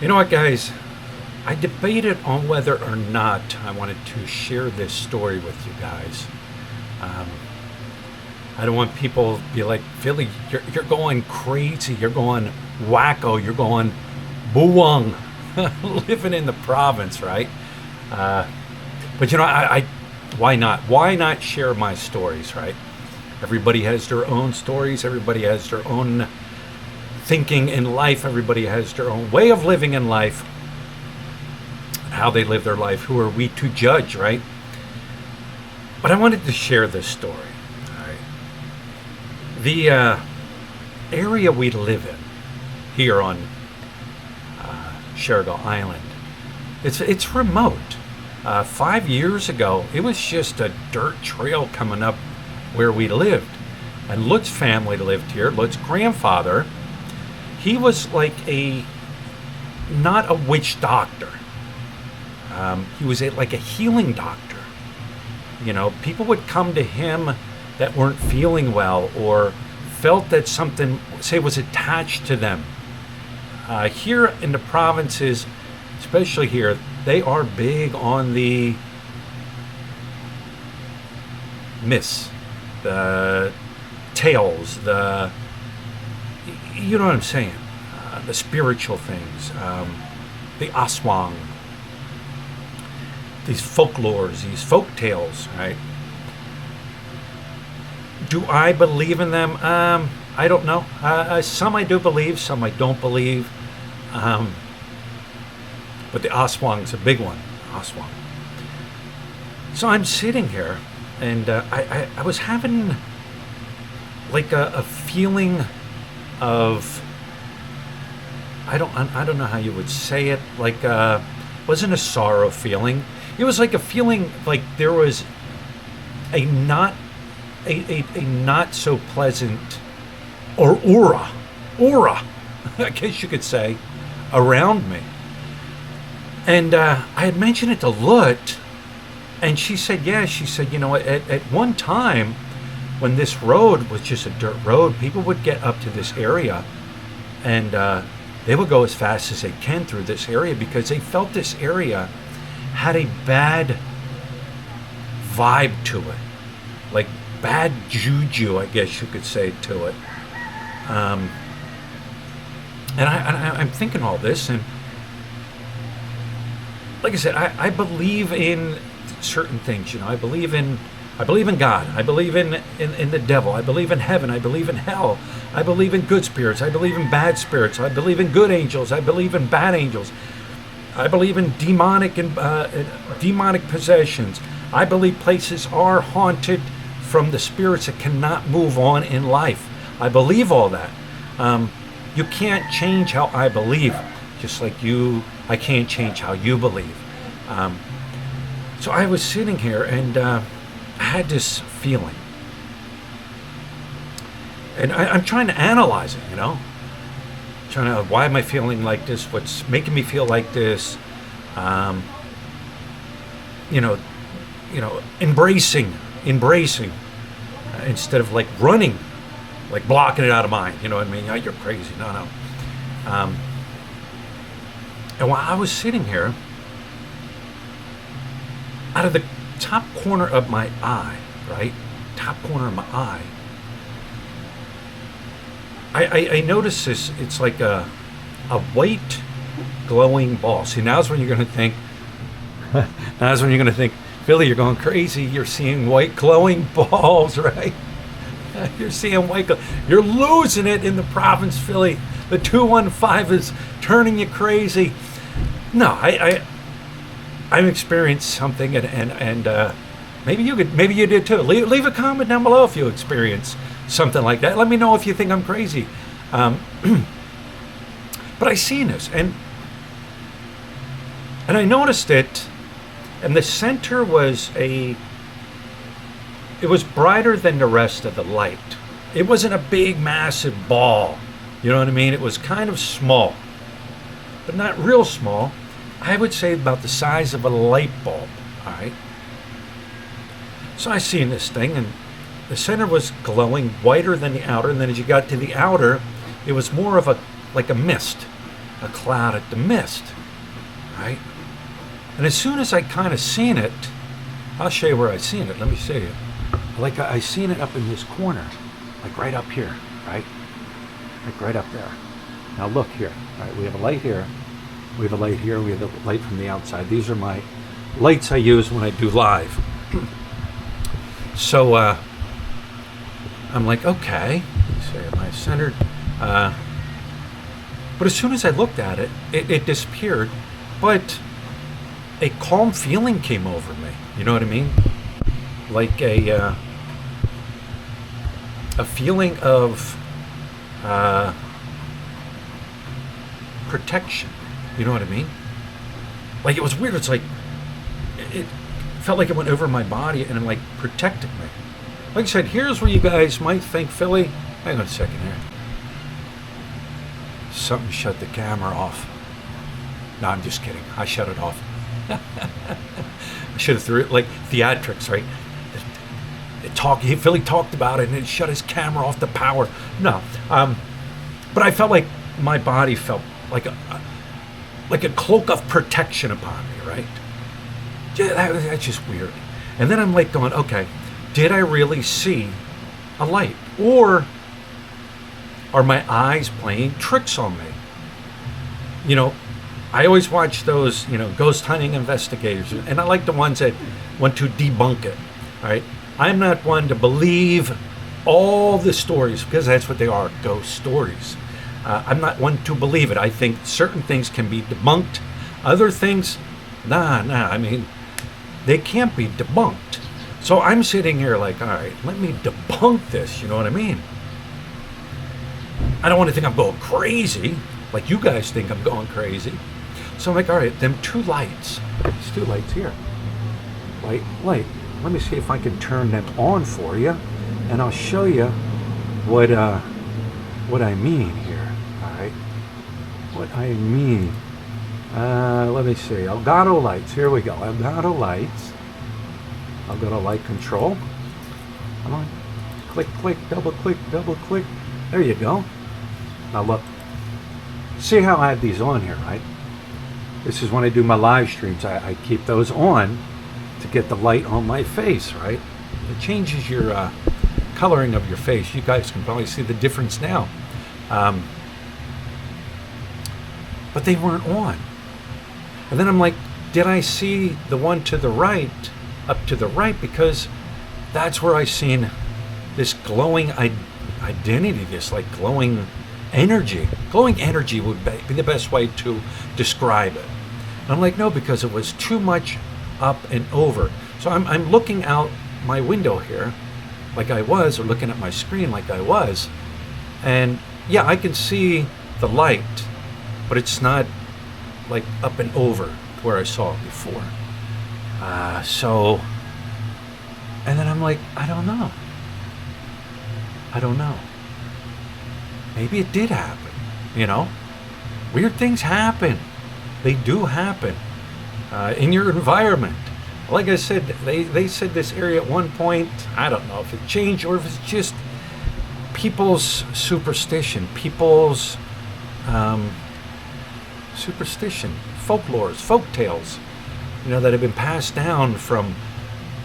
You know what, guys? I debated on whether or not I wanted to share this story with you guys. Um, I don't want people to be like, Philly, you're going crazy. You're going wacko. You're going buwang. Living in the province, right? But you know, why not? Why not share my stories, right? Everybody has their own stories. Everybody has their own thinking in life. Everybody has their own way of living in life. How they live their life. Who are we to judge, right? But I wanted to share this story. All right. The area we live in here on siargao Island, it's remote. 5 years ago, it was just a dirt trail coming up where we lived. And Lut's family lived here. Lut's grandfather, he was like not a witch doctor. He was like a healing doctor. You know, people would come to him that weren't feeling well or felt that something, say, was attached to them. Here in the provinces, especially here, they are big on the myths, the tales, you know what I'm saying, the spiritual things, the aswang, these folklores, these folk tales, right? Do I believe in them? I don't know. Some I do believe, some I don't believe. But the aswang's a big one. Aswang. So I'm sitting here, and I was having like a feeling of, I don't know how you would say it. Like wasn't a sorrow feeling. It was like a feeling like there was a not so pleasant or aura, I guess you could say, around me. And I had mentioned it to Lut, and she said, yeah, she said, you know, at one time when this road was just a dirt road, people would get up to this area and they would go as fast as they can through this area because they felt this area had a bad vibe to it, like bad juju, I guess you could say, to it. And I'm thinking all this, and like I said, I believe in certain things. You know, I believe in God. I believe in the devil. I believe in heaven. I believe in hell. I believe in good spirits. I believe in bad spirits. I believe in good angels. I believe in bad angels. I believe in demonic and demonic possessions. I believe places are haunted from the spirits that cannot move on in life. I believe all that. You can't change how I believe, just like I can't change how you believe. So I was sitting here and I had this feeling. And I'm trying to analyze it, you know? Why am I feeling like this? What's making me feel like this? You know, embracing, instead of like running, like blocking it out of mind. You know what I mean? Oh, you're crazy. No. And while I was sitting here, out of the top corner of my eye, right? Top corner of my eye, I noticed this. It's like a white glowing ball. See, now's when you're going to think, Philly, you're going crazy. You're seeing white glowing balls, right? You're seeing you're losing it in the province, Philly. The 215 is turning you crazy. No, I've experienced something, and maybe you did too. Leave a comment down below if you experience something like that. Let me know if you think I'm crazy. But I seen this, and I noticed it, and the center was it was brighter than the rest of the light. It wasn't a big, massive ball. You know what I mean? It was kind of small, but not real small. I would say about the size of a light bulb. All right. So I seen this thing, and the center was glowing whiter than the outer, and then as you got to the outer, it was more of like a mist, a cloud at the mist, right? And as soon as I kind of seen it, I'll show you where I seen it. Let me show you. Like I seen it up in this corner, like right up here, right? Like right up there. Now look here, right? We have a light here. We have a light here. We have the light from the outside. These are my lights I use when I do live. So I'm like, okay. Let's see, am I centered? But as soon as I looked at it, it disappeared. But a calm feeling came over me. You know what I mean? Like a feeling of protection. You know what I mean? Like, it was weird. It's like it felt like it went over my body and like protected me. Like I said, here's where you guys might think, Philly. Hang on a second here. Something shut the camera off. No, I'm just kidding. I shut it off. I should have threw it like theatrics, right? Philly talked about it and it shut his camera off, the power. No, but I felt like my body felt like a cloak of protection upon me, right? That's just weird. And then I'm like going, okay, did I really see a light, or are my eyes playing tricks on me? You know, I always watch those, ghost hunting investigators, and I like the ones that want to debunk it, right? I'm not one to believe all the stories, because that's what they are, ghost stories. I'm not one to believe it. I think certain things can be debunked. Other things, I mean, they can't be debunked. So I'm sitting here like, all right, let me debunk this, you know what I mean? I don't want to think I'm going crazy, like you guys think I'm going crazy. So I'm like, all right, them two lights, these two lights here, light. Let me see if I can turn them on for you, and I'll show you what I mean here. All right, what I mean. Let me see. Elgato lights. Here we go. Elgato lights. I'll go to light control. Come on. Click, double click. There you go. Now look. See how I have these on here, right? This is when I do my live streams. I keep those on to get the light on my face, right? It changes your coloring of your face. You guys can probably see the difference now. But they weren't on. And then I'm like, did I see the one to the right, up to the right? Because that's where I seen this glowing identity, this like glowing energy. Glowing energy would be the best way to describe it. And I'm like, no, because it was too much up and over. So I'm looking out my window here like I was, or looking at my screen like I was, and yeah, I can see the light, but it's not like up and over where I saw it before. So, and then I'm like, I don't know. Maybe it did happen, Weird things happen. They do happen in your environment. Like I said, they said this area at one point, I don't know if it changed or if it's just people's superstition, people's superstition, folklores, folk tales, that have been passed down from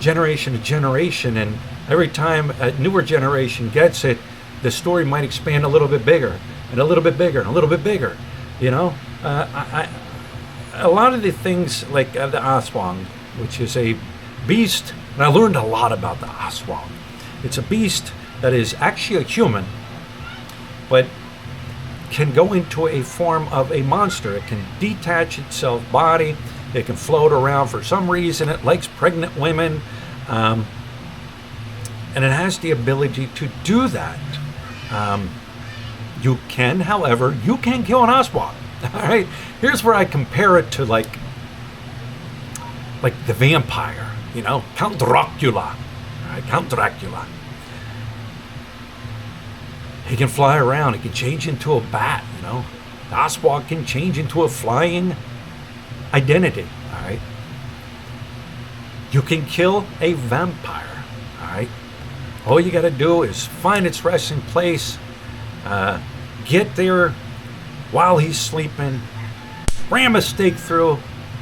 generation to generation, and every time a newer generation gets it, the story might expand a little bit bigger and a little bit bigger and a little bit bigger. A lot of the things like the Aswang, which is a beast, and I learned a lot about the Aswang. It's a beast that is actually a human, but can go into a form of a monster. It can detach itself body. It can float around for some reason. It likes pregnant women. And it has the ability to do that. You can kill an Aswang. All right. Here's where I compare it to like the vampire, Count Dracula. All right, Count Dracula. He can fly around. He can change into a bat, The Aswang can change into a flying identity, all right? You can kill a vampire, all right? All you got to do is find its resting place, get there while he's sleeping, ram a stake through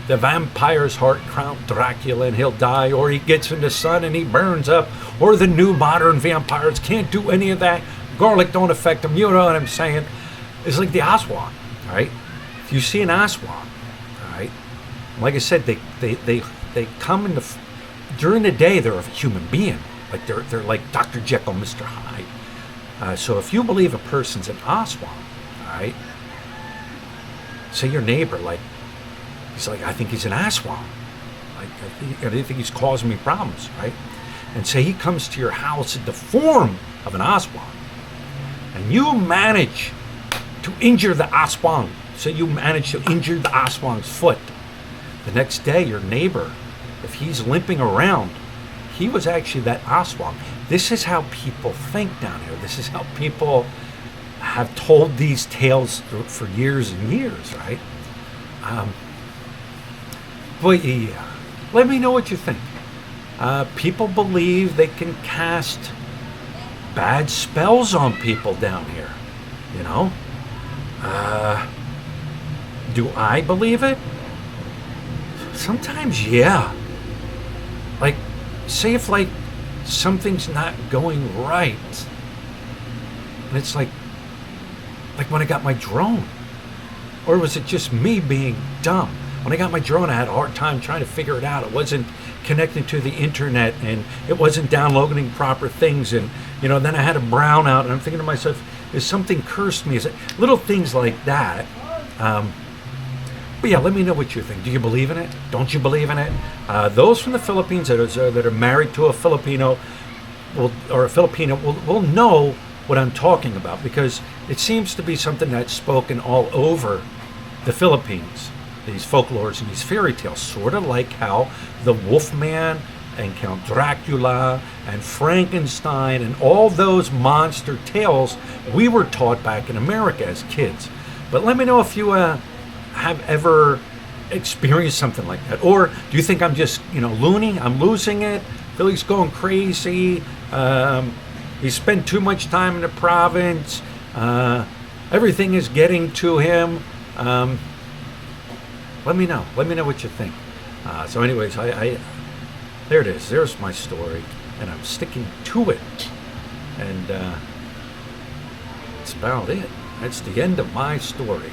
the vampire's heart, Count Dracula, and he'll die, or he gets in the sun and he burns up, or the new modern vampires can't do any of that. Garlic don't affect them. You know what I'm saying? It's like the Aswang, all right? If you see an Aswang, all right, like I said, they come in during the day. They're a human being, like they're like Dr. Jekyll, Mr. Hyde. So if you believe a person's an Aswang, all right, say your neighbor, like, he's like, I think he's an Aswang. Like, I think he's causing me problems, right? And say he comes to your house in the form of an Aswang, and you manage to injure the Aswang. So you manage to injure the Aswang's foot. The next day, your neighbor, if he's limping around, he was actually that Aswang. This is how people think down here. This is how people have told these tales for years and years, right? But yeah, let me know what you think. People believe they can cast bad spells on people down here, you know? Do I believe it? Sometimes, yeah. Like, say if, like, something's not going right, and it's like when I got my drone. Or was it just me being dumb? When I got my drone, I had a hard time trying to figure it out. It wasn't connecting to the internet, and it wasn't downloading proper things, and, you know, then I had a brownout, and I'm thinking to myself, is something cursed me? Is it little things like that? But yeah, let me know what you think. Do you believe in it? Don't you believe in it? Those from the Philippines that are married to a Filipino will know what I'm talking about, because it seems to be something that's spoken all over the Philippines. These folklores and these fairy tales, sort of like how the Wolfman and Count Dracula and Frankenstein and all those monster tales we were taught back in America as kids. But let me know if you have ever experienced something like that, or do you think I'm just, loony? I'm losing it. Billy's going crazy. He spent too much time in the province. Everything is getting to him. Let me know. Let me know what you think. So anyways, I there it is. There's my story, and I'm sticking to it. And that's about it. That's the end of my story.